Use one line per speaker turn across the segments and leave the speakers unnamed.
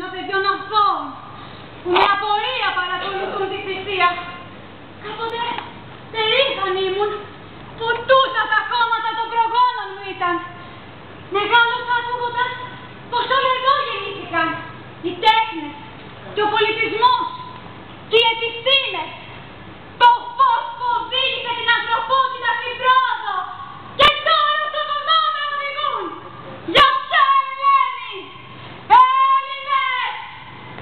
Των παιδιών αυτών που με απορία παρακολουθούν τη θυσία. Κάποτε περήφανοι ήμουν που τούτα τα κόμματα των προγόνων μου ήταν. Μεγάλωσα ακούγοντας πως όλα εδώ γεννήθηκαν οι τέχνες και ο πολιτισμός και οι επιστήμες. Το φως που οδήγησε την ανθρωπότητα στην πρόοδο και τώρα στον οδό με οδηγούν. Για ποια Ελένη! Έλληνες!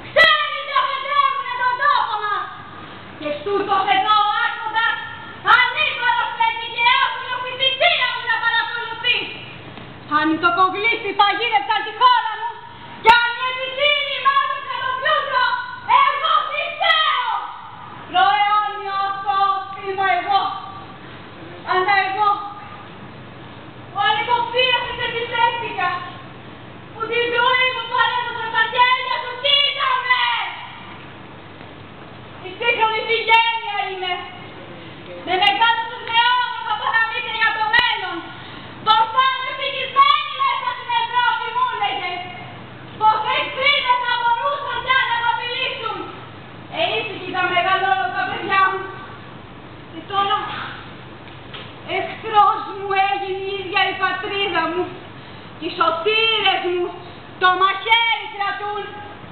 Ξένοι διαμετρεύουνε τον τόπο μας! Και στούτος εδώ ο άρχοντας ανήπαρος λέγει και άθλιο στη θυσία μου να παρακολουθεί. Αν το κογλίσι παγίδεψαν τη χώρα μου και αν η επιστήμη μάζεψε τον πλούτο, εγώ θυσαίω! Προαιώνιο αυτός είμαι εγώ. Αλλά εγώ, ο ανυποφύλακτος επιθέστηκα, που τη ζωή μου παρέδωσα στα χέρια σου, κοίταμε! Η σύγχρονη συγγένεια είμαι. Με μεγάλωσες με όμορφα παραμύθια για το μέλλον. Πως θα είμαι ευτυχισμένη μέσα στην Ευρώπη, μου έλεγες. Πως εχθροί δεν θα μπορούσαν πια να με απειλήσουν. Ήσυχοι θα μεγαλώνω τα παιδιά μου. Και τώρα εχθρός μου έγινε η ίδια η πατρίδα μου. Οι σωτήρες μου το μαχαίρι κρατούν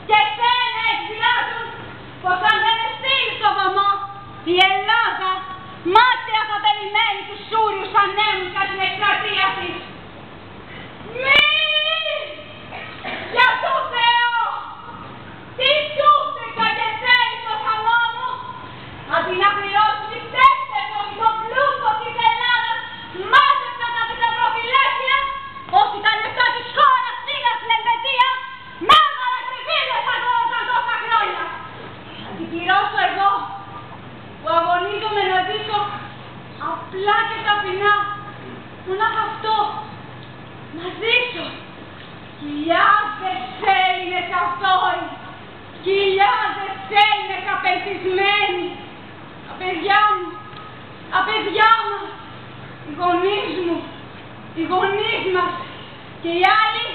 και σένα εκβιάζουν πως αν δεν με στείλει στο βωμό η Ελλάδα μάταια θα περιμένει τους Σούριους ανέμους για την εκστρατεία της. Μη! Για το Θεό! Τι τούτηκα και θέλεις το χαμό μου! Αντί να πληρώσουν τις τέσσερις τον πλούτο της Ελλάδας, μάζεψαν τα πιτροπροφυλάκια, όσοι τα λεφτά της χώρας πήγαν στην Ελβετία, με έβαλα κρυβίδες αγώνονταν τόσα χρόνια. Θα την πληρώσω εγώ, που αγωνίζομαι να ζήσω απλά και ταπεινά, μονάχα αυτό, να ζήσω. Χιλιάδες Έλληνες αθώοι, χιλιάδες Έλληνες απελπισμένοι, τα παιδιά μου, τα παιδιά μας, οι γονείς μου, οι γονείς μας και οι άλλοι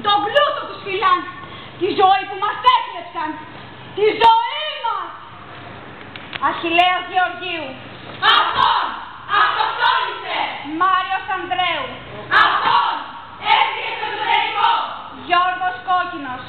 τον πλούτο τους φυλάν, τη ζωή που μας έκλεψαν, τη ζωή μας. Αχιλλέας Γεωργίου.
Αυτόν! Αυτοκτόνησε!
Μάριος Ανδρέου.
Αυτόν! Έφυγε στο εξωτερικό!
Γιώργος Κόκκινος.